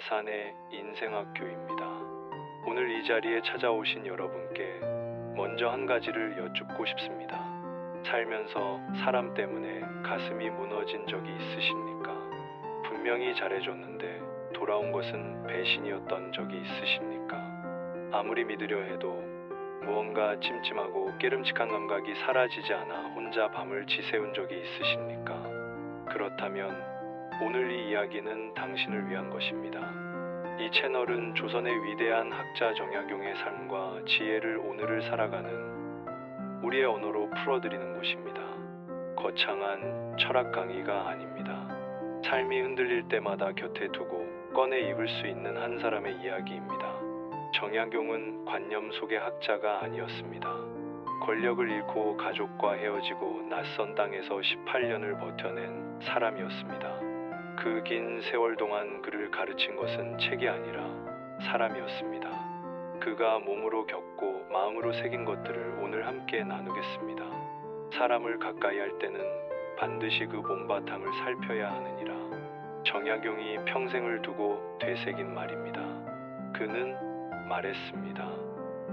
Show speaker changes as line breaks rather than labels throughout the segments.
아산의 인생학교입니다. 오늘 이 자리에 찾아오신 여러분께 먼저 한 가지를 여쭙고 싶습니다. 살면서 사람 때문에 가슴이 무너진 적이 있으십니까? 분명히 잘해줬는데 돌아온 것은 배신이었던 적이 있으십니까? 아무리 믿으려 해도 무언가 찜찜하고 깨름직한 감각이 사라지지 않아 혼자 밤을 지새운 적이 있으십니까? 그렇다면 오늘 이 이야기는 당신을 위한 것입니다. 이 채널은 조선의 위대한 학자 정약용의 삶과 지혜를 오늘을 살아가는 우리의 언어로 풀어드리는 곳입니다. 거창한 철학 강의가 아닙니다. 삶이 흔들릴 때마다 곁에 두고 꺼내 입을 수 있는 한 사람의 이야기입니다. 정약용은 관념 속의 학자가 아니었습니다. 권력을 잃고 가족과 헤어지고 낯선 땅에서 18년을 버텨낸 사람이었습니다. 그 긴 세월 동안 그를 가르친 것은 책이 아니라 사람이었습니다. 그가 몸으로 겪고 마음으로 새긴 것들을 오늘 함께 나누겠습니다. 사람을 가까이 할 때는 반드시 그 몸바탕을 살펴야 하느니라. 정약용이 평생을 두고 되새긴 말입니다. 그는 말했습니다.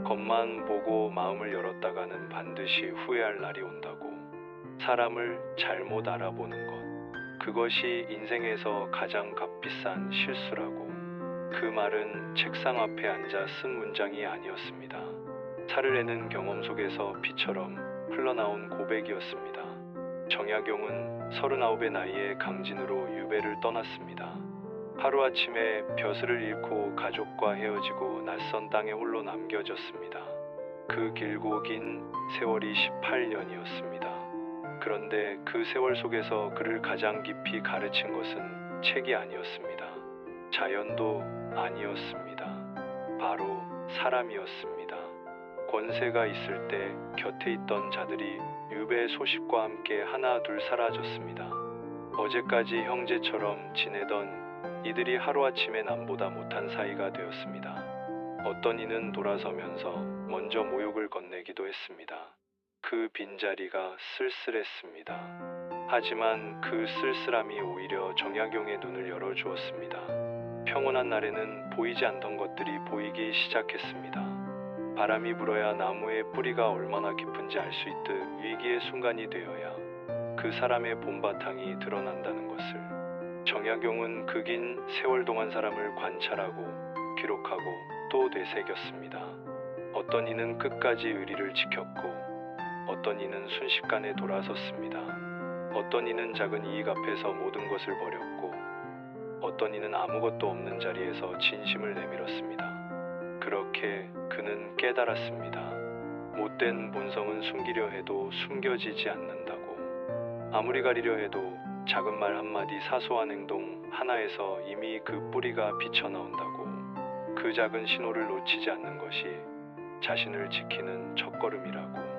겉만 보고 마음을 열었다가는 반드시 후회할 날이 온다고. 사람을 잘못 알아보는 것. 그것이 인생에서 가장 값비싼 실수라고. 그 말은 책상 앞에 앉아 쓴 문장이 아니었습니다. 살을 내는 경험 속에서 피처럼 흘러나온 고백이었습니다. 정약용은 39의 나이에 강진으로 유배를 떠났습니다. 하루아침에 벼슬을 잃고 가족과 헤어지고 낯선 땅에 홀로 남겨졌습니다. 그 길고 긴 세월이 18년이었습니다. 그런데 그 세월 속에서 그를 가장 깊이 가르친 것은 책이 아니었습니다. 자연도 아니었습니다. 바로 사람이었습니다. 권세가 있을 때 곁에 있던 자들이 유배 소식과 함께 하나 둘 사라졌습니다. 어제까지 형제처럼 지내던 이들이 하루아침에 남보다 못한 사이가 되었습니다. 어떤 이는 돌아서면서 먼저 모욕을 건네기도 했습니다. 그 빈자리가 쓸쓸했습니다. 하지만 그 쓸쓸함이 오히려 정약용의 눈을 열어주었습니다. 평온한 날에는 보이지 않던 것들이 보이기 시작했습니다. 바람이 불어야 나무의 뿌리가 얼마나 깊은지 알 수 있듯 위기의 순간이 되어야 그 사람의 본바탕이 드러난다는 것을. 정약용은 그 긴 세월 동안 사람을 관찰하고 기록하고 또 되새겼습니다. 어떤 이는 끝까지 의리를 지켰고 어떤 이는 순식간에 돌아섰습니다. 어떤 이는 작은 이익 앞에서 모든 것을 버렸고 어떤 이는 아무것도 없는 자리에서 진심을 내밀었습니다. 그렇게 그는 깨달았습니다. 못된 본성은 숨기려 해도 숨겨지지 않는다고. 아무리 가리려 해도 작은 말 한마디, 사소한 행동 하나에서 이미 그 뿌리가 비쳐나온다고. 그 작은 신호를 놓치지 않는 것이 자신을 지키는 첫걸음이라고.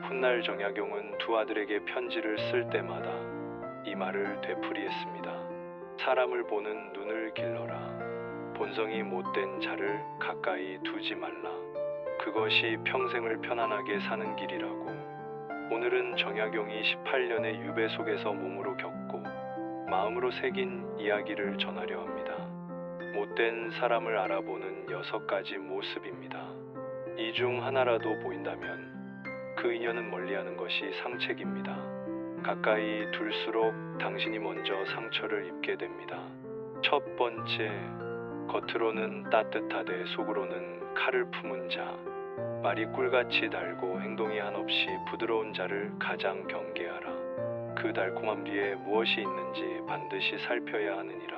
훗날 정약용은 두 아들에게 편지를 쓸 때마다 이 말을 되풀이했습니다. 사람을 보는 눈을 길러라. 본성이 못된 자를 가까이 두지 말라. 그것이 평생을 편안하게 사는 길이라고. 오늘은 정약용이 18년의 유배 속에서 몸으로 겪고 마음으로 새긴 이야기를 전하려 합니다. 못된 사람을 알아보는 6가지 모습입니다. 이 중 하나라도 보인다면 그 인연은 멀리하는 것이 상책입니다. 가까이 둘수록 당신이 먼저 상처를 입게 됩니다. 첫 번째, 겉으로는 따뜻하되 속으로는 칼을 품은 자. 말이 꿀같이 달고 행동이 한없이 부드러운 자를 가장 경계하라. 그 달콤함 뒤에 무엇이 있는지 반드시 살펴야 하느니라.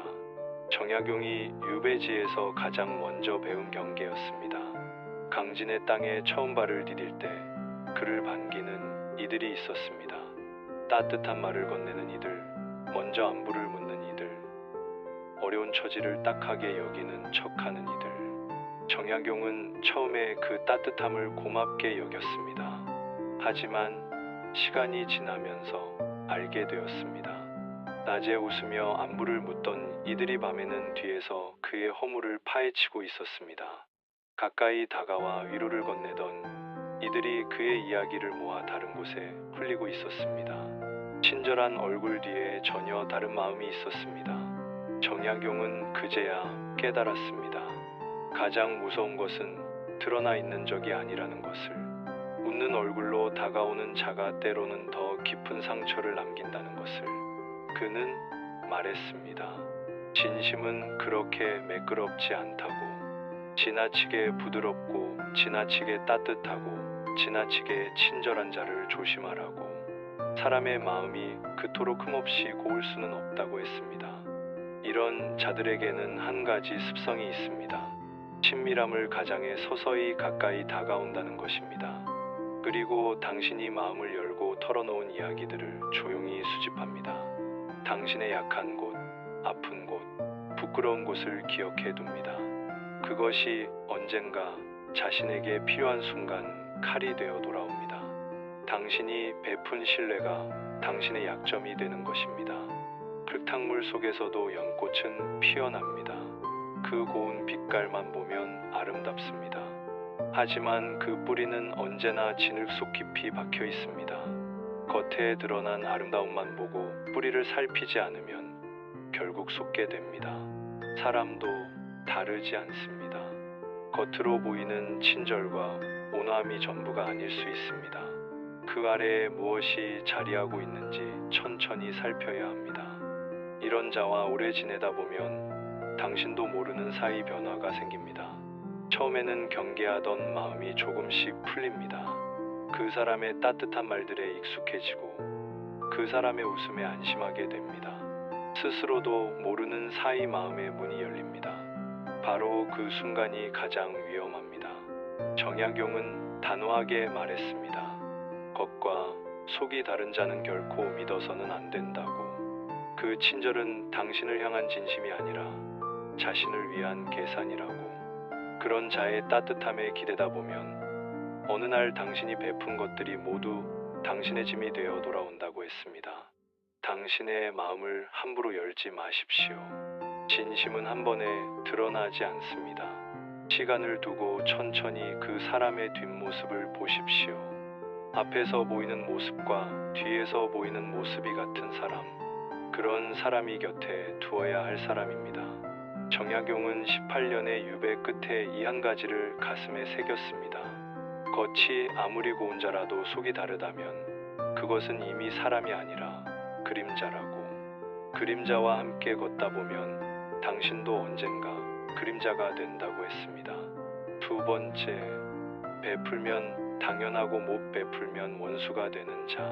정약용이 유배지에서 가장 먼저 배운 경계였습니다. 강진의 땅에 처음 발을 디딜 때 그를 반기는 이들이 있었습니다. 따뜻한 말을 건네는 이들, 먼저 안부를 묻는 이들, 어려운 처지를 딱하게 여기는 척하는 이들. 정약용은 처음에 그 따뜻함을 고맙게 여겼습니다. 하지만 시간이 지나면서 알게 되었습니다. 낮에 웃으며 안부를 묻던 이들이 밤에는 뒤에서 그의 허물을 파헤치고 있었습니다. 가까이 다가와 위로를 건네던 이들이 그의 이야기를 모아 다른 곳에 흘리고 있었습니다. 친절한 얼굴 뒤에 전혀 다른 마음이 있었습니다. 정약용은 그제야 깨달았습니다. 가장 무서운 것은 드러나 있는 적이 아니라는 것을. 웃는 얼굴로 다가오는 자가 때로는 더 깊은 상처를 남긴다는 것을. 그는 말했습니다. 진심은 그렇게 매끄럽지 않다고. 지나치게 부드럽고 지나치게 따뜻하고 지나치게 친절한 자를 조심하라고. 사람의 마음이 그토록 흠없이 고울 수는 없다고 했습니다. 이런 자들에게는 한 가지 습성이 있습니다. 친밀함을 가장해 서서히 가까이 다가온다는 것입니다. 그리고 당신이 마음을 열고 털어놓은 이야기들을 조용히 수집합니다. 당신의 약한 곳, 아픈 곳, 부끄러운 곳을 기억해 둡니다. 그것이 언젠가 자신에게 필요한 순간 칼이 되어 돌아옵니다. 당신이 베푼 신뢰가 당신의 약점이 되는 것입니다. 흙탕물 속에서도 연꽃은 피어납니다. 그 고운 빛깔만 보면 아름답습니다. 하지만 그 뿌리는 언제나 진흙 속 깊이 박혀 있습니다. 겉에 드러난 아름다움만 보고 뿌리를 살피지 않으면 결국 속게 됩니다. 사람도 다르지 않습니다. 겉으로 보이는 친절과 온화함이 전부가 아닐 수 있습니다. 그 아래에 무엇이 자리하고 있는지 천천히 살펴야 합니다. 이런 자와 오래 지내다 보면 당신도 모르는 사이 변화가 생깁니다. 처음에는 경계하던 마음이 조금씩 풀립니다. 그 사람의 따뜻한 말들에 익숙해지고 그 사람의 웃음에 안심하게 됩니다. 스스로도 모르는 사이 마음의 문이 열립니다. 바로 그 순간이 가장 위험합니다. 정약용은 단호하게 말했습니다. 겉과 속이 다른 자는 결코 믿어서는 안 된다고. 그 친절은 당신을 향한 진심이 아니라 자신을 위한 계산이라고. 그런 자의 따뜻함에 기대다 보면 어느 날 당신이 베푼 것들이 모두 당신의 짐이 되어 돌아온다고 했습니다. 당신의 마음을 함부로 열지 마십시오. 진심은 한 번에 드러나지 않습니다. 시간을 두고 천천히 그 사람의 뒷모습을 보십시오. 앞에서 보이는 모습과 뒤에서 보이는 모습이 같은 사람, 그런 사람이 곁에 두어야 할 사람입니다. 정약용은 18년의 유배 끝에 이 한 가지를 가슴에 새겼습니다. 겉이 아무리 고운 자라도 속이 다르다면 그것은 이미 사람이 아니라 그림자라고. 그림자와 함께 걷다 보면 당신도 언젠가 그림자가 된다고 했습니다. 두 번째, 베풀면 당연하고 못 베풀면 원수가 되는 자.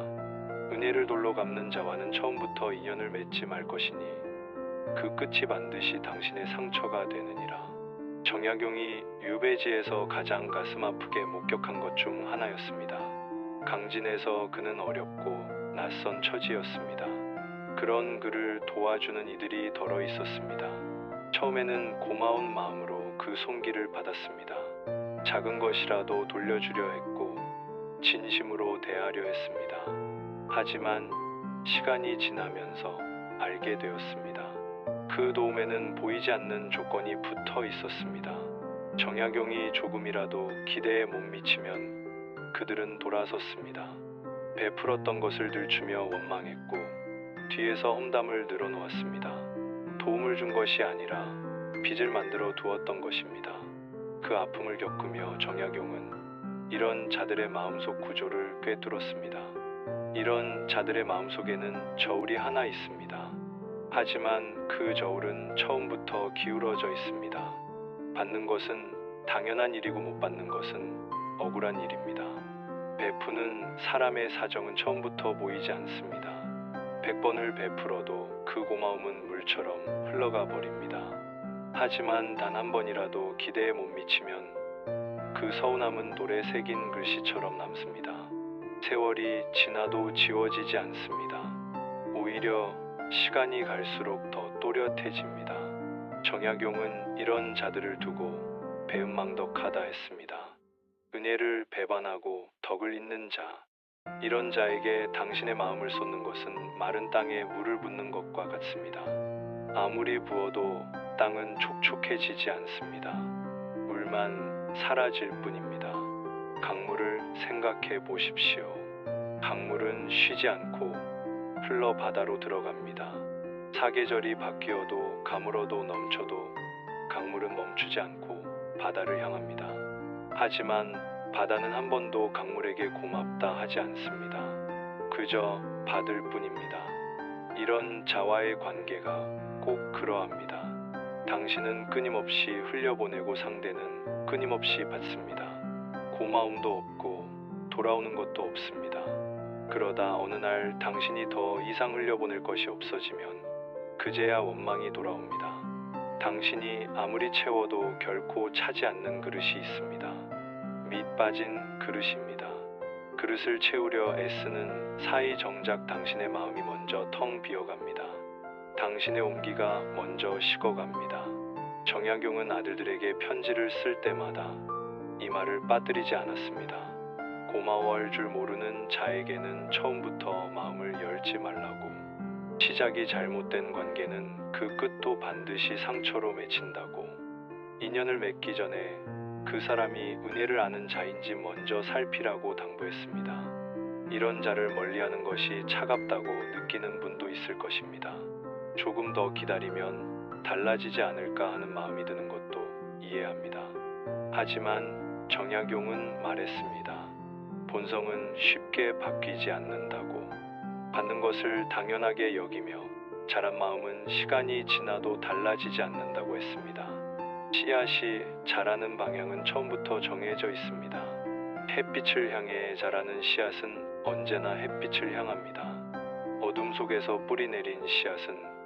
은혜를 돌로 갚는 자와는 처음부터 인연을 맺지 말 것이니 그 끝이 반드시 당신의 상처가 되느니라. 정약용이 유배지에서 가장 가슴 아프게 목격한 것 중 하나였습니다. 강진에서 그는 어렵고 낯선 처지였습니다. 그런 그를 도와주는 이들이 덜어 있었습니다. 처음에는 고마운 마음으로 그 손길을 받았습니다. 작은 것이라도 돌려주려 했고 진심으로 대하려 했습니다. 하지만 시간이 지나면서 알게 되었습니다. 그 도움에는 보이지 않는 조건이 붙어 있었습니다. 정약용이 조금이라도 기대에 못 미치면 그들은 돌아섰습니다. 베풀었던 것을 들추며 원망했고 뒤에서 험담을 늘어놓았습니다. 도움을 준 것이 아니라 빚을 만들어 두었던 것입니다. 그 아픔을 겪으며 정약용은 이런 자들의 마음속 구조를 꿰뚫었습니다. 이런 자들의 마음속에는 저울이 하나 있습니다. 하지만 그 저울은 처음부터 기울어져 있습니다. 받는 것은 당연한 일이고 못 받는 것은 억울한 일입니다. 베푸는 사람의 사정은 처음부터 보이지 않습니다. 100번을 베풀어도 그 고마움은 물처럼 흘러가 버립니다. 하지만 단 한 번이라도 기대에 못 미치면 그 서운함은 돌에 새긴 글씨처럼 남습니다. 세월이 지나도 지워지지 않습니다. 오히려 시간이 갈수록 더 또렷해집니다. 정약용은 이런 자들을 두고 배은망덕하다 했습니다. 은혜를 배반하고 덕을 잇는 자, 이런 자에게 당신의 마음을 쏟는 것은 마른 땅에 물을 붓는 것과 같습니다. 아무리 부어도 땅은 촉촉해지지 않습니다. 물만 사라질 뿐입니다. 강물을 생각해 보십시오. 강물은 쉬지 않고 흘러 바다로 들어갑니다. 사계절이 바뀌어도 가물어도 넘쳐도 강물은 멈추지 않고 바다를 향합니다. 하지만 바다는 한 번도 강물에게 고맙다 하지 않습니다. 그저 받을 뿐입니다. 이런 자와의 관계가 꼭 그러합니다. 당신은 끊임없이 흘려보내고 상대는 끊임없이 받습니다. 고마움도 없고 돌아오는 것도 없습니다. 그러다 어느 날 당신이 더 이상 흘려보낼 것이 없어지면 그제야 원망이 돌아옵니다. 당신이 아무리 채워도 결코 차지 않는 그릇이 있습니다. 밑 빠진 그릇입니다. 그릇을 채우려 애쓰는 사이 정작 당신의 마음이 먼저 텅 비어갑니다. 당신의 온기가 먼저 식어갑니다. 정약용은 아들들에게 편지를 쓸 때마다 이 말을 빠뜨리지 않았습니다. 고마워할 줄 모르는 자에게는 처음부터 마음을 열지 말라고. 시작이 잘못된 관계는 그 끝도 반드시 상처로 맺힌다고. 인연을 맺기 전에 그 사람이 은혜를 아는 자인지 먼저 살피라고 당부했습니다. 이런 자를 멀리하는 것이 차갑다고 느끼는 분도 있을 것입니다. 조금 더 기다리면 달라지지 않을까 하는 마음이 드는 것도 이해합니다. 하지만 정약용은 말했습니다. 본성은 쉽게 바뀌지 않는다고. 받는 것을 당연하게 여기며 자란 마음은 시간이 지나도 달라지지 않는다고 했습니다. 씨앗이 자라는 방향은 처음부터 정해져 있습니다. 햇빛을 향해 자라는 씨앗은 언제나 햇빛을 향합니다. 어둠 속에서 뿌리 내린 씨앗은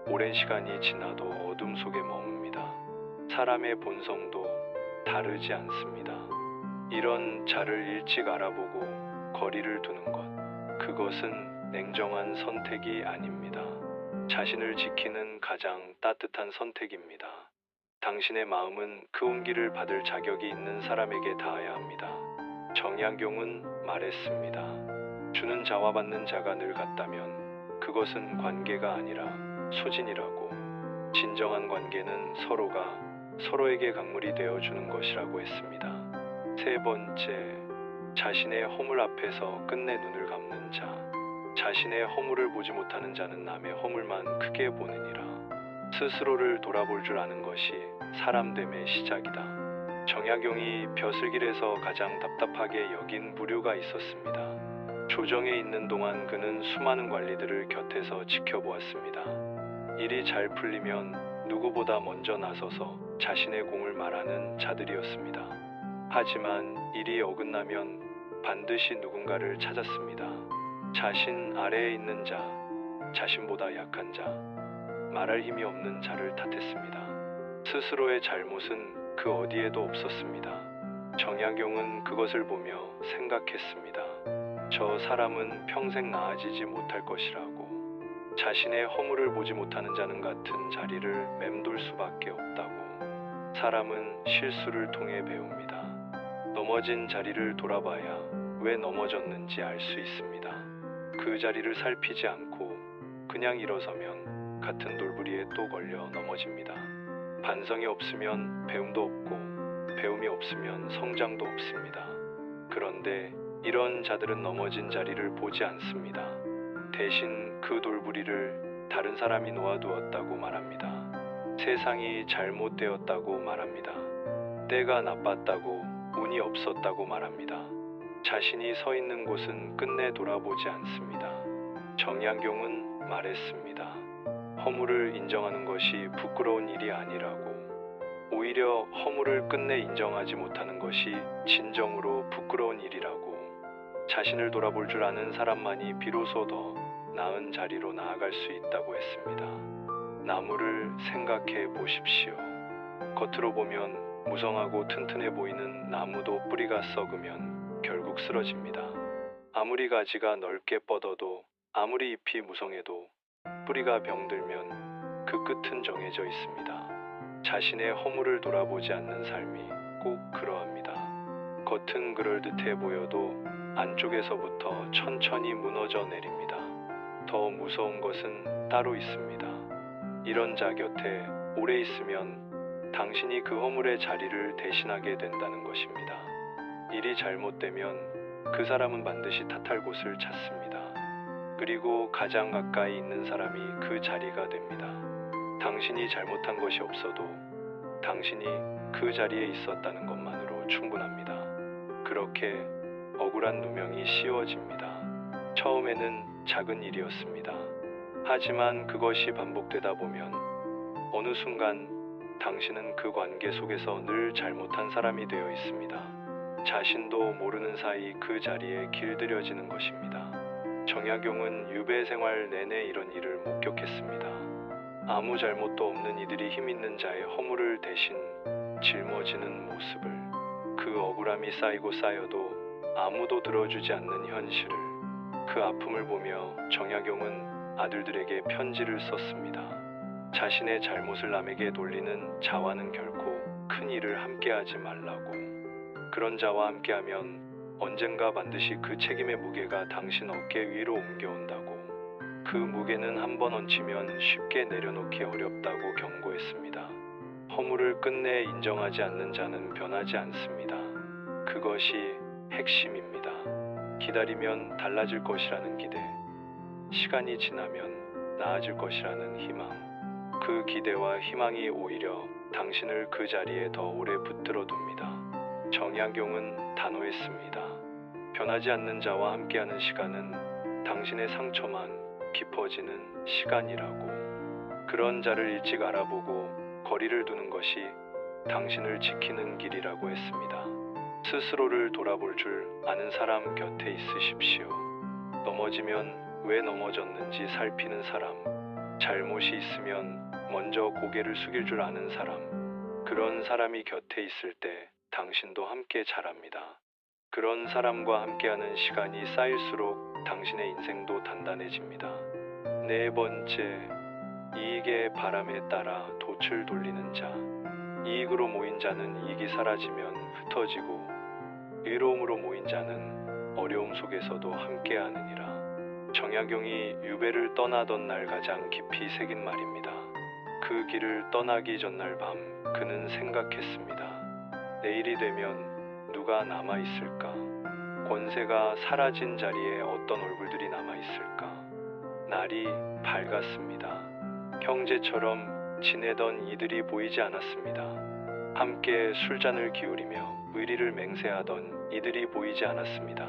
오랜 시간이 지나도 어둠 속에 머뭅니다. 사람의 본성도 다르지 않습니다. 이런 자를 일찍 알아보고 거리를 두는 것, 그것은 냉정한 선택이 아닙니다. 자신을 지키는 가장 따뜻한 선택입니다. 당신의 마음은 그 온기를 받을 자격이 있는 사람에게 닿아야 합니다. 정약용은 말했습니다. 주는 자와 받는 자가 늘 같다면 그것은 관계가 아니라 소진이라고. 진정한 관계는 서로가 서로에게 강물이 되어주는 것이라고 했습니다. 세 번째, 자신의 허물 앞에서 끝내 눈을 감는 자. 자신의 허물을 보지 못하는 자는 남의 허물만 크게 보느니라. 스스로를 돌아볼 줄 아는 것이 사람됨의 시작이다. 정약용이 벼슬길에서 가장 답답하게 여긴 부류가 있었습니다. 조정에 있는 동안 그는 수많은 관리들을 곁에서 지켜보았습니다. 일이 잘 풀리면 누구보다 먼저 나서서 자신의 공을 말하는 자들이었습니다. 하지만 일이 어긋나면 반드시 누군가를 찾았습니다. 자신 아래에 있는 자, 자신보다 약한 자, 말할 힘이 없는 자를 탓했습니다. 스스로의 잘못은 그 어디에도 없었습니다. 정약용은 그것을 보며 생각했습니다. 저 사람은 평생 나아지지 못할 것이라고. 자신의 허물을 보지 못하는 자는 같은 자리를 맴돌 수밖에 없다고. 사람은 실수를 통해 배웁니다. 넘어진 자리를 돌아봐야 왜 넘어졌는지 알 수 있습니다. 그 자리를 살피지 않고 그냥 일어서면 같은 돌부리에 또 걸려 넘어집니다. 반성이 없으면 배움도 없고 배움이 없으면 성장도 없습니다. 그런데 이런 자들은 넘어진 자리를 보지 않습니다. 대신 그 돌부리를 다른 사람이 놓아두었다고 말합니다. 세상이 잘못되었다고 말합니다. 때가 나빴다고, 운이 없었다고 말합니다. 자신이 서 있는 곳은 끝내 돌아보지 않습니다. 정약용은 말했습니다. 허물을 인정하는 것이 부끄러운 일이 아니라고. 오히려 허물을 끝내 인정하지 못하는 것이 진정으로 부끄러운 일이라고. 자신을 돌아볼 줄 아는 사람만이 비로소 더 나은 자리로 나아갈 수 있다고 했습니다. 나무를 생각해 보십시오. 겉으로 보면 무성하고 튼튼해 보이는 나무도 뿌리가 썩으면 결국 쓰러집니다. 아무리 가지가 넓게 뻗어도, 아무리 잎이 무성해도 뿌리가 병들면 그 끝은 정해져 있습니다. 자신의 허물을 돌아보지 않는 삶이 꼭 그러합니다. 겉은 그럴듯해 보여도 안쪽에서부터 천천히 무너져 내립니다. 더 무서운 것은 따로 있습니다. 이런 자 곁에 오래 있으면 당신이 그 허물의 자리를 대신하게 된다는 것입니다. 일이 잘못되면 그 사람은 반드시 탓할 곳을 찾습니다. 그리고 가장 가까이 있는 사람이 그 자리가 됩니다. 당신이 잘못한 것이 없어도 당신이 그 자리에 있었다는 것만으로 충분합니다. 그렇게 억울한 누명이 씌워집니다. 처음에는 작은 일이었습니다. 하지만 그것이 반복되다 보면 어느 순간 당신은 그 관계 속에서 늘 잘못한 사람이 되어 있습니다. 자신도 모르는 사이 그 자리에 길들여지는 것입니다. 정약용은 유배 생활 내내 이런 일을 목격했습니다. 아무 잘못도 없는 이들이 힘 있는 자의 허물을 대신 짊어지는 모습을, 그 억울함이 쌓이고 쌓여도 아무도 들어주지 않는 현실을, 그 아픔을 보며 정약용은 아들들에게 편지를 썼습니다. 자신의 잘못을 남에게 돌리는 자와는 결코 큰 일을 함께하지 말라고. 그런 자와 함께하면 언젠가 반드시 그 책임의 무게가 당신 어깨 위로 옮겨온다고. 그 무게는 한번 얹히면 쉽게 내려놓기 어렵다고 경고했습니다. 허물을 끝내 인정하지 않는 자는 변하지 않습니다. 그것이 핵심입니다. 기다리면 달라질 것이라는 기대, 시간이 지나면 나아질 것이라는 희망. 그 기대와 희망이 오히려 당신을 그 자리에 더 오래 붙들어 둡니다. 정약용은 단호했습니다. 변하지 않는 자와 함께하는 시간은 당신의 상처만 깊어지는 시간이라고. 그런 자를 일찍 알아보고 거리를 두는 것이 당신을 지키는 길이라고 했습니다. 스스로를 돌아볼 줄 아는 사람 곁에 있으십시오. 넘어지면 왜 넘어졌는지 살피는 사람, 잘못이 있으면 먼저 고개를 숙일 줄 아는 사람, 그런 사람이 곁에 있을 때 당신도 함께 자랍니다. 그런 사람과 함께하는 시간이 쌓일수록 당신의 인생도 단단해집니다. 네 번째, 이익의 바람에 따라 돛을 돌리는 자. 이익으로 모인 자는 이익이 사라지면 흩어지고, 의로움으로 모인 자는 어려움 속에서도 함께하느니라. 정약용이 유배를 떠나던 날 가장 깊이 새긴 말입니다. 그 길을 떠나기 전날 밤 그는 생각했습니다. 내일이 되면 누가 남아있을까? 권세가 사라진 자리에 어떤 얼굴들이 남아있을까? 날이 밝았습니다. 형제처럼 지내던 이들이 보이지 않았습니다. 함께 술잔을 기울이며 의리를 맹세하던 이들이 보이지 않았습니다.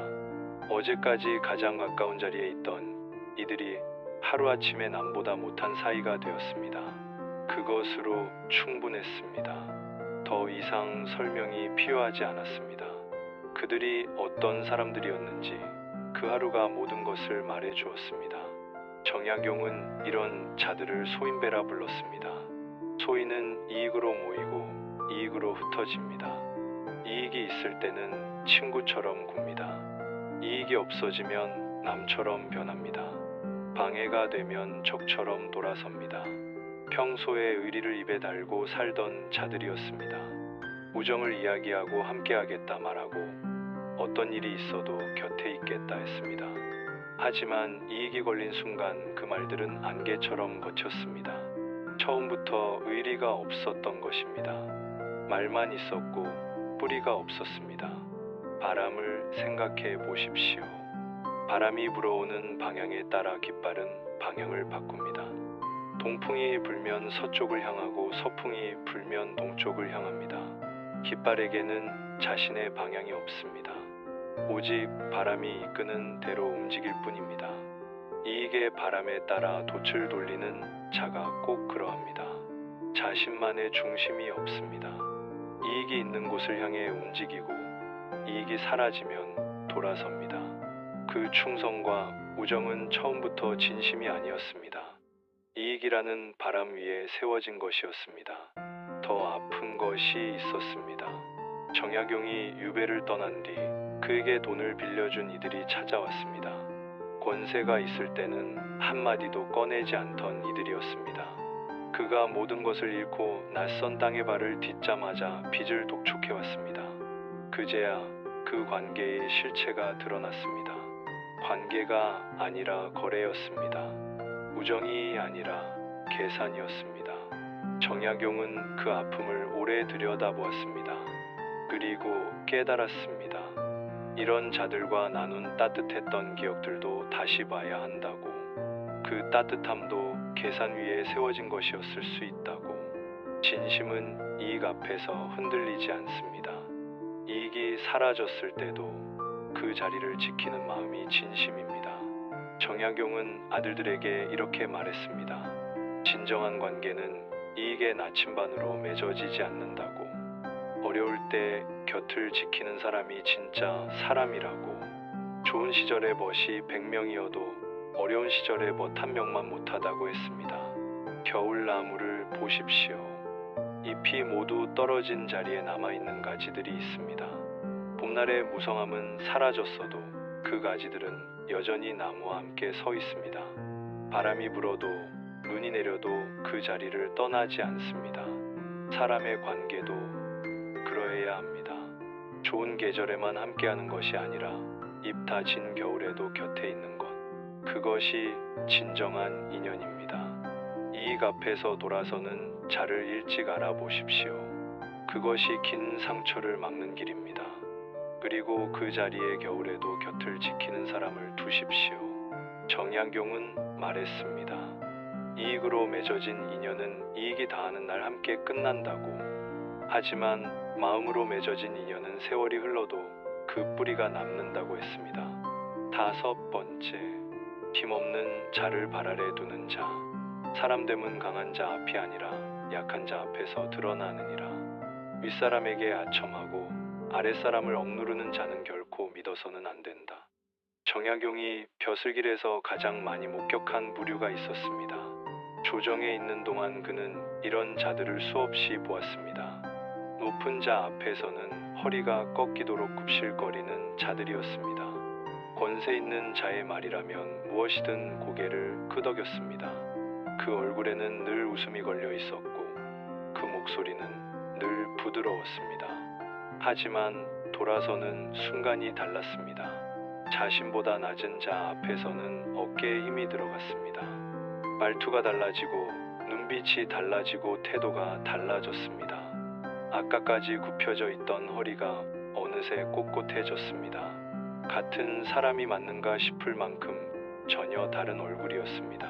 어제까지 가장 가까운 자리에 있던 이들이 하루아침에 남보다 못한 사이가 되었습니다. 그것으로 충분했습니다. 더 이상 설명이 필요하지 않았습니다. 그들이 어떤 사람들이었는지 그 하루가 모든 것을 말해 주었습니다. 정약용은 이런 자들을 소인배라 불렀습니다. 소인은 이익으로 모이고 이익으로 흩어집니다. 이익이 있을 때는 친구처럼 굽니다. 이익이 없어지면 남처럼 변합니다. 방해가 되면 적처럼 돌아섭니다. 평소에 의리를 입에 달고 살던 자들이었습니다. 우정을 이야기하고 함께하겠다 말하고 어떤 일이 있어도 곁에 있겠다 했습니다. 하지만 이익이 걸린 순간 그 말들은 안개처럼 거쳤습니다. 처음부터 의리가 없었던 것입니다. 말만 있었고 뿌리가 없었습니다. 바람을 생각해 보십시오. 바람이 불어오는 방향에 따라 깃발은 방향을 바꿉니다. 동풍이 불면 서쪽을 향하고 서풍이 불면 동쪽을 향합니다. 깃발에게는 자신의 방향이 없습니다. 오직 바람이 이끄는 대로 움직일 뿐입니다. 이익의 바람에 따라 돛을 돌리는 자가 꼭 그러합니다. 자신만의 중심이 없습니다. 이익이 있는 곳을 향해 움직이고 이익이 사라지면 돌아섭니다. 그 충성과 우정은 처음부터 진심이 아니었습니다. 이익이라는 바람 위에 세워진 것이었습니다. 더 아픈 것이 있었습니다. 정약용이 유배를 떠난 뒤 그에게 돈을 빌려준 이들이 찾아왔습니다. 권세가 있을 때는 한마디도 꺼내지 않던 이들이었습니다. 그가 모든 것을 잃고 낯선 땅에 발을 딛자마자 빚을 독촉해왔습니다. 그제야 그 관계의 실체가 드러났습니다. 관계가 아니라 거래였습니다. 우정이 아니라 계산이었습니다. 정약용은 그 아픔을 오래 들여다보았습니다. 그리고 깨달았습니다. 이런 자들과 나눈 따뜻했던 기억들도 다시 봐야 한다고. 그 따뜻함도 계산 위에 세워진 것이었을 수 있다고. 진심은 이익 앞에서 흔들리지 않습니다. 이익이 사라졌을 때도 그 자리를 지키는 마음이 진심입니다. 정약용은 아들들에게 이렇게 말했습니다. 진정한 관계는 이익의 나침반으로 맺어지지 않는다고. 어려울 때 곁을 지키는 사람이 진짜 사람이라고. 좋은 시절에 멋이 100명이어도 어려운 시절에 멋 한 명만 못하다고 했습니다. 겨울나무를 보십시오. 잎이 모두 떨어진 자리에 남아있는 가지들이 있습니다. 봄날의 무성함은 사라졌어도 그 가지들은 여전히 나무와 함께 서 있습니다. 바람이 불어도 눈이 내려도 그 자리를 떠나지 않습니다. 사람의 관계도 그러해야 합니다. 좋은 계절에만 함께하는 것이 아니라 잎 다 진 겨울에도 곁에 있는 것. 그것이 진정한 인연입니다. 이익 앞에서 돌아서는 자를 일찍 알아보십시오. 그것이 긴 상처를 막는 길입니다. 그리고 그 자리에 겨울에도 곁을 지키는 사람을 두십시오. 정약용은 말했습니다. 이익으로 맺어진 인연은 이익이 다하는 날 함께 끝난다고. 하지만 마음으로 맺어진 인연은 세월이 흘러도 그 뿌리가 남는다고 했습니다. 5번째, 힘없는 자를 발 아래 두는 자. 사람됨은 강한 자 앞이 아니라 약한 자 앞에서 드러나느니라. 윗사람에게 아첨하고 아랫사람을 억누르는 자는 결코 믿어서는 안 된다. 정약용이 벼슬길에서 가장 많이 목격한 부류가 있었습니다. 조정에 있는 동안 그는 이런 자들을 수없이 보았습니다. 높은 자 앞에서는 허리가 꺾이도록 굽실거리는 자들이었습니다. 권세 있는 자의 말이라면 무엇이든 고개를 끄덕였습니다. 그 얼굴에는 늘 웃음이 걸려 있었고 그 목소리는 늘 부드러웠습니다. 하지만 돌아서는 순간이 달랐습니다. 자신보다 낮은 자 앞에서는 어깨에 힘이 들어갔습니다. 말투가 달라지고 눈빛이 달라지고 태도가 달라졌습니다. 아까까지 굽혀져 있던 허리가 어느새 꼿꼿해졌습니다. 같은 사람이 맞는가 싶을 만큼 전혀 다른 얼굴이었습니다.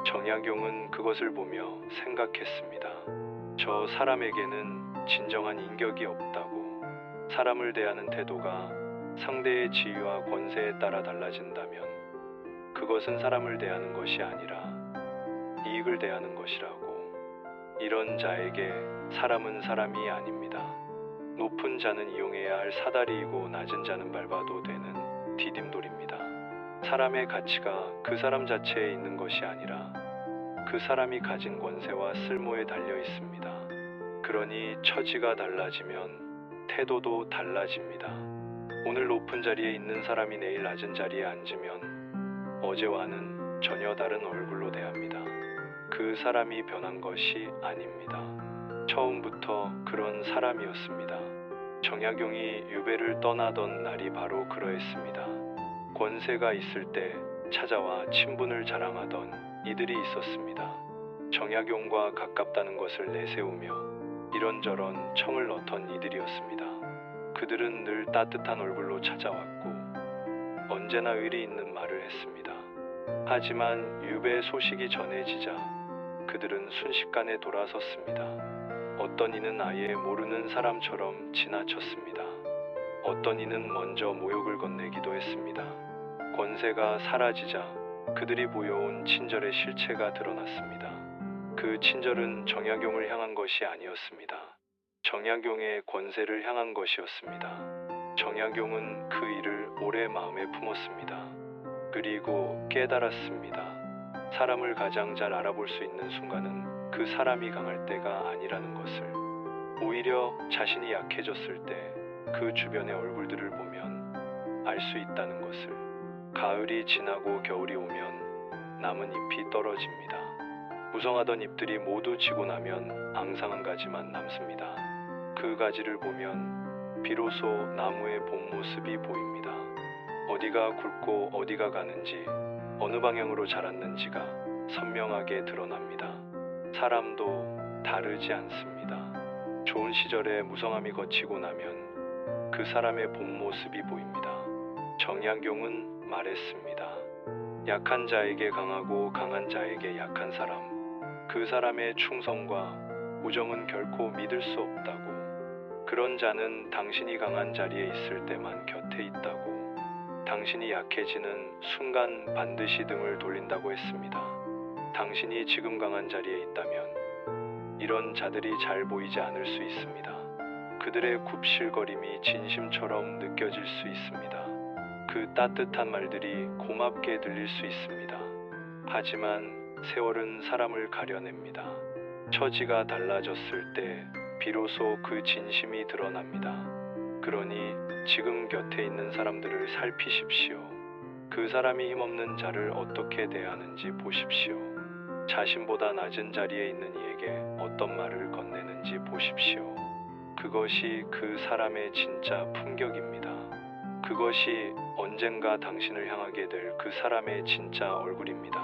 정약용은 그것을 보며 생각했습니다. 저 사람에게는 진정한 인격이 없다고. 사람을 대하는 태도가 상대의 지위와 권세에 따라 달라진다면 그것은 사람을 대하는 것이 아니라 이익을 대하는 것이라고. 이런 자에게 사람은 사람이 아닙니다. 높은 자는 이용해야 할 사다리이고 낮은 자는 밟아도 되는 디딤돌입니다. 사람의 가치가 그 사람 자체에 있는 것이 아니라 그 사람이 가진 권세와 쓸모에 달려 있습니다. 그러니 처지가 달라지면 태도도 달라집니다. 오늘 높은 자리에 있는 사람이 내일 낮은 자리에 앉으면 어제와는 전혀 다른 얼굴로 대합니다. 그 사람이 변한 것이 아닙니다. 처음부터 그런 사람이었습니다. 정약용이 유배를 떠나던 날이 바로 그러했습니다. 권세가 있을 때 찾아와 친분을 자랑하던 이들이 있었습니다. 정약용과 가깝다는 것을 내세우며 이런저런 청을 넣던 이들이었습니다. 그들은 늘 따뜻한 얼굴로 찾아왔고 언제나 의리 있는 말을 했습니다. 하지만 유배 소식이 전해지자 그들은 순식간에 돌아섰습니다. 어떤 이는 아예 모르는 사람처럼 지나쳤습니다. 어떤 이는 먼저 모욕을 건네기도 했습니다. 권세가 사라지자 그들이 보여온 친절의 실체가 드러났습니다. 그 친절은 정약용을 향한 것이 아니었습니다. 정약용의 권세를 향한 것이었습니다. 정약용은 그 일을 오래 마음에 품었습니다. 그리고 깨달았습니다. 사람을 가장 잘 알아볼 수 있는 순간은 그 사람이 강할 때가 아니라는 것을. 오히려 자신이 약해졌을 때 그 주변의 얼굴들을 보면 알 수 있다는 것을. 가을이 지나고 겨울이 오면 남은 잎이 떨어집니다. 무성하던 잎들이 모두 지고 나면 앙상한 가지만 남습니다. 그 가지를 보면 비로소 나무의 본 모습이 보입니다. 어디가 굵고 어디가 가는지, 어느 방향으로 자랐는지가 선명하게 드러납니다. 사람도 다르지 않습니다. 좋은 시절에 무성함이 거치고 나면 그 사람의 본 모습이 보입니다. 정약용은 말했습니다. 약한 자에게 강하고 강한 자에게 약한 사람, 그 사람의 충성과 우정은 결코 믿을 수 없다고. 그런 자는 당신이 강한 자리에 있을 때만 곁에 있다고. 당신이 약해지는 순간 반드시 등을 돌린다고 했습니다. 당신이 지금 강한 자리에 있다면 이런 자들이 잘 보이지 않을 수 있습니다. 그들의 굽실거림이 진심처럼 느껴질 수 있습니다. 그 따뜻한 말들이 고맙게 들릴 수 있습니다. 하지만 세월은 사람을 가려냅니다. 처지가 달라졌을 때 비로소 그 진심이 드러납니다. 그러니 지금 곁에 있는 사람들을 살피십시오. 그 사람이 힘없는 자를 어떻게 대하는지 보십시오. 자신보다 낮은 자리에 있는 이에게 어떤 말을 건네는지 보십시오. 그것이 그 사람의 진짜 품격입니다. 그것이 언젠가 당신을 향하게 될 그 사람의 진짜 얼굴입니다.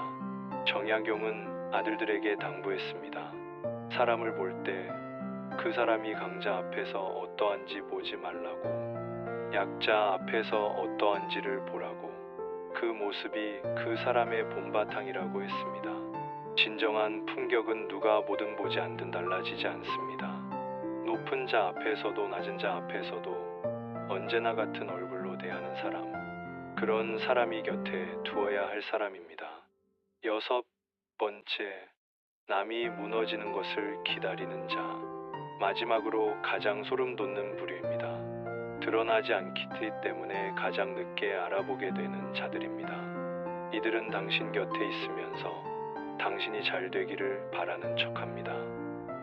정약용은 아들들에게 당부했습니다. 사람을 볼 때 그 사람이 강자 앞에서 어떠한지 보지 말라고. 약자 앞에서 어떠한지를 보라고. 그 모습이 그 사람의 본바탕이라고 했습니다. 진정한 품격은 누가 보든 보지 않든 달라지지 않습니다. 높은 자 앞에서도 낮은 자 앞에서도 언제나 같은 얼굴로 대하는 사람. 그런 사람이 곁에 두어야 할 사람입니다. 6번째, 남이 무너지는 것을 기다리는 자. 마지막으로 가장 소름 돋는 부류입니다. 드러나지 않기 때문에 가장 늦게 알아보게 되는 자들입니다. 이들은 당신 곁에 있으면서 당신이 잘 되기를 바라는 척합니다.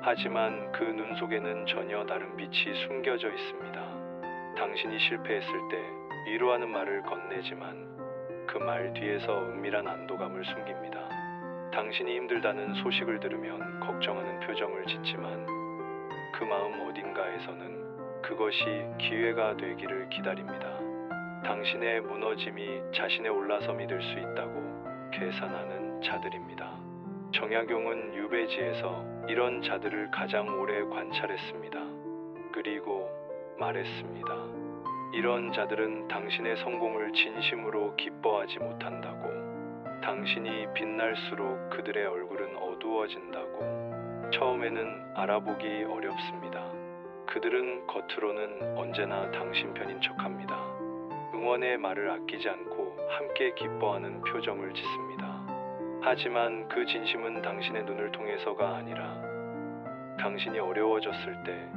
하지만 그 눈 속에는 전혀 다른 빛이 숨겨져 있습니다. 당신이 실패했을 때 위로하는 말을 건네지만 그 말 뒤에서 은밀한 안도감을 숨깁니다. 당신이 힘들다는 소식을 들으면 걱정하는 표정을 짓지만 그 마음 어딘가에서는 그것이 기회가 되기를 기다립니다. 당신의 무너짐이 자신의 올라섬이 될 수 있다고 계산하는 자들입니다. 정약용은 유배지에서 이런 자들을 가장 오래 관찰했습니다. 그리고 말했습니다. 이런 자들은 당신의 성공을 진심으로 기뻐하지 못한다고. 당신이 빛날수록 그들의 얼굴은 어두워진다고. 처음에는 알아보기 어렵습니다. 그들은 겉으로는 언제나 당신 편인 척합니다. 응원의 말을 아끼지 않고 함께 기뻐하는 표정을 짓습니다. 하지만 그 진심은 당신의 눈을 통해서가 아니라 당신이 어려워졌을 때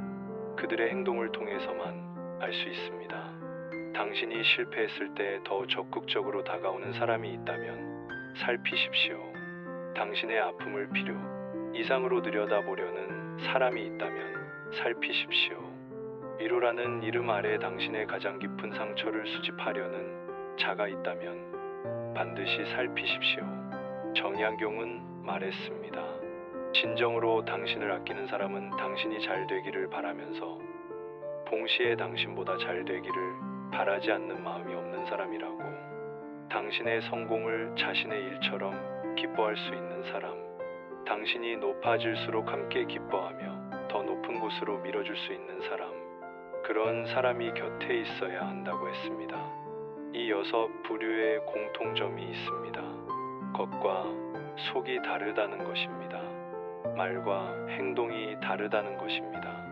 그들의 행동을 통해서만 알 수 있습니다. 당신이 실패했을 때 더 적극적으로 다가오는 사람이 있다면 살피십시오. 당신의 아픔을 필요 이상으로 들여다보려는 사람이 있다면 살피십시오. 위로라는 이름 아래 당신의 가장 깊은 상처를 수집하려는 자가 있다면 반드시 살피십시오. 정약용은 말했습니다. 진정으로 당신을 아끼는 사람은 당신이 잘 되기를 바라면서 동시에 당신보다 잘 되기를 바라지 않는 마음이 없는 사람이라고. 당신의 성공을 자신의 일처럼 기뻐할 수 있는 사람. 당신이 높아질수록 함께 기뻐하며 더 높은 곳으로 밀어줄 수 있는 사람. 그런 사람이 곁에 있어야 한다고 했습니다. 이 6부류의 공통점이 있습니다. 겉과 속이 다르다는 것입니다. 말과 행동이 다르다는 것입니다.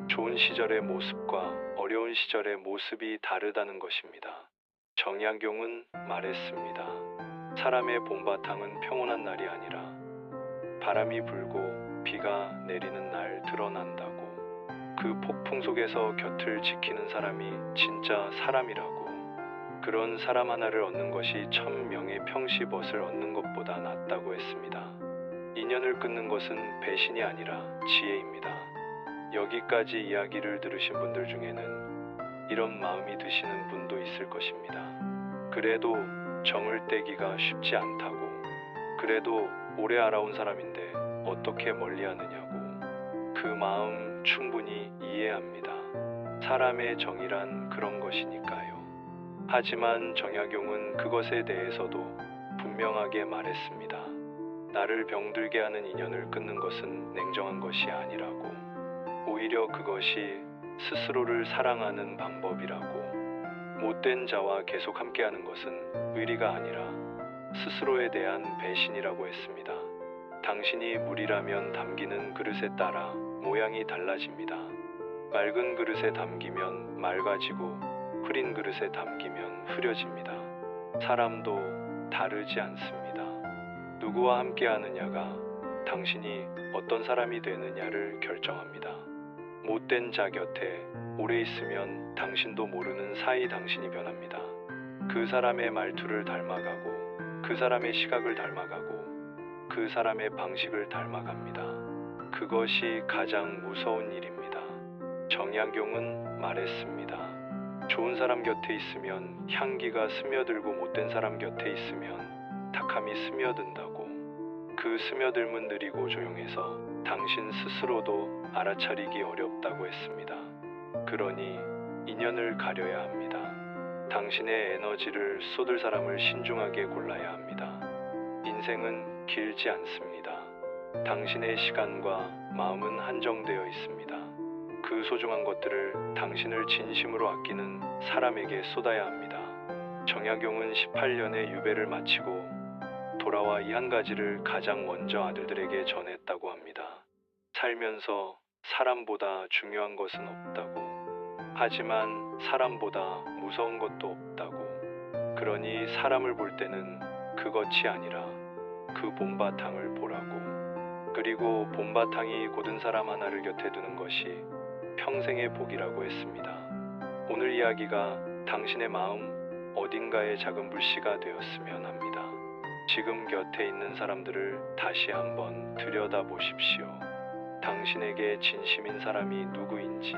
좋은 시절의 모습과 어려운 시절의 모습이 다르다는 것입니다. 정약용은 말했습니다. 사람의 본바탕은 평온한 날이 아니라 바람이 불고 비가 내리는 날 드러난다고. 그 폭풍 속에서 곁을 지키는 사람이 진짜 사람이라고. 그런 사람 하나를 얻는 것이 1000명의 평시벗을 얻는 것보다 낫다고 했습니다. 인연을 끊는 것은 배신이 아니라 지혜입니다. 여기까지 이야기를 들으신 분들 중에는 이런 마음이 드시는 분도 있을 것입니다. 그래도 정을 떼기가 쉽지 않다고. 그래도 오래 알아온 사람인데 어떻게 멀리하느냐고. 그 마음 충분히 이해합니다. 사람의 정이란 그런 것이니까요. 하지만 정약용은 그것에 대해서도 분명하게 말했습니다. 나를 병들게 하는 인연을 끊는 것은 냉정한 것이 아니라고. 오히려 그것이 스스로를 사랑하는 방법이라고. 못된 자와 계속 함께하는 것은 의리가 아니라 스스로에 대한 배신이라고 했습니다. 당신이 물이라면 담기는 그릇에 따라 모양이 달라집니다. 맑은 그릇에 담기면 맑아지고 흐린 그릇에 담기면 흐려집니다. 사람도 다르지 않습니다. 누구와 함께 하느냐가 당신이 어떤 사람이 되느냐를 결정합니다. 못된 자 곁에 오래 있으면 당신도 모르는 사이 당신이 변합니다. 그 사람의 말투를 닮아가고 그 사람의 시각을 닮아가고 그 사람의 방식을 닮아갑니다. 그것이 가장 무서운 일입니다. 정약용은 말했습니다. 좋은 사람 곁에 있으면 향기가 스며들고 못된 사람 곁에 있으면 탁함이 스며든다고. 그 스며들면 느리고 조용해서 당신 스스로도 알아차리기 어렵다고 했습니다. 그러니 인연을 가려야 합니다. 당신의 에너지를 쏟을 사람을 신중하게 골라야 합니다. 인생은 길지 않습니다. 당신의 시간과 마음은 한정되어 있습니다. 그 소중한 것들을 당신을 진심으로 아끼는 사람에게 쏟아야 합니다. 정약용은 18년의 유배를 마치고 돌아와 이 한 가지를 가장 먼저 아들들에게 전했다고 합니다. 살면서 사람보다 중요한 것은 없다고. 하지만 사람보다 무서운 것도 없다고. 그러니 사람을 볼 때는 그것이 아니라 그 봄바탕을 보라고. 그리고 봄바탕이 고든 사람 하나를 곁에 두는 것이 평생의 복이라고 했습니다. 오늘 이야기가 당신의 마음 어딘가에 작은 불씨가 되었으면 합니다. 지금 곁에 있는 사람들을 다시 한번 들여다보십시오. 당신에게 진심인 사람이 누구인지,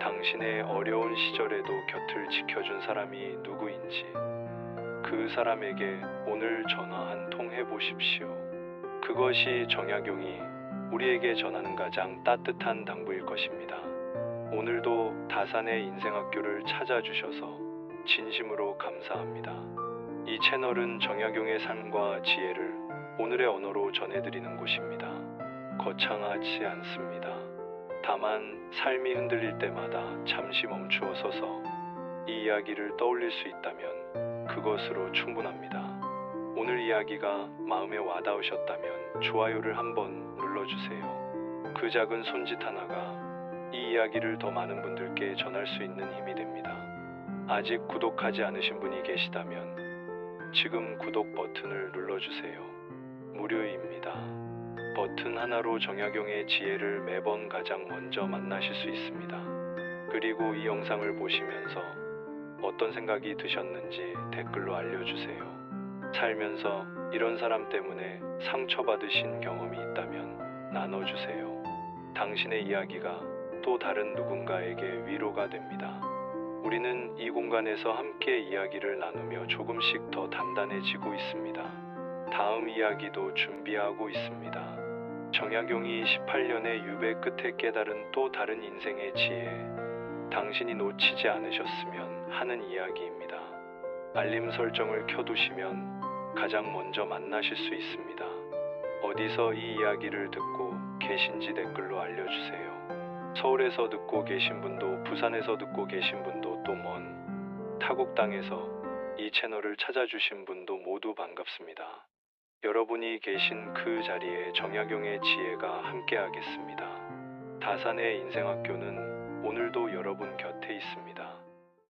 당신의 어려운 시절에도 곁을 지켜준 사람이 누구인지, 그 사람에게 오늘 전화 한 통 해보십시오. 그것이 정약용이 우리에게 전하는 가장 따뜻한 당부일 것입니다. 오늘도 다산의 인생학교를 찾아주셔서 진심으로 감사합니다. 이 채널은 정약용의 삶과 지혜를 오늘의 언어로 전해드리는 곳입니다. 거창하지 않습니다. 다만 삶이 흔들릴 때마다 잠시 멈추어 서서 이 이야기를 떠올릴 수 있다면 그것으로 충분합니다. 오늘 이야기가 마음에 와닿으셨다면 좋아요를 한번 눌러주세요. 그 작은 손짓 하나가 이 이야기를 더 많은 분들께 전할 수 있는 힘이 됩니다. 아직 구독하지 않으신 분이 계시다면 지금 구독 버튼을 눌러주세요. 무료입니다. 버튼 하나로 정약용의 지혜를 매번 가장 먼저 만나실 수 있습니다. 그리고 이 영상을 보시면서 어떤 생각이 드셨는지 댓글로 알려주세요. 살면서 이런 사람 때문에 상처받으신 경험이 있다면 나눠주세요. 당신의 이야기가 또 다른 누군가에게 위로가 됩니다. 우리는 이 공간에서 함께 이야기를 나누며 조금씩 더 단단해지고 있습니다. 다음 이야기도 준비하고 있습니다. 정약용이 18년의 유배 끝에 깨달은 또 다른 인생의 지혜, 당신이 놓치지 않으셨으면 하는 이야기입니다. 알림 설정을 켜두시면 가장 먼저 만나실 수 있습니다. 어디서 이 이야기를 듣고 계신지 댓글로 알려주세요. 서울에서 듣고 계신 분도, 부산에서 듣고 계신 분도, 또 먼 타국 땅에서 이 채널을 찾아주신 분도 모두 반갑습니다. 여러분이 계신 그 자리에 정약용의 지혜가 함께하겠습니다. 다산의 인생학교는 오늘도 여러분 곁에 있습니다.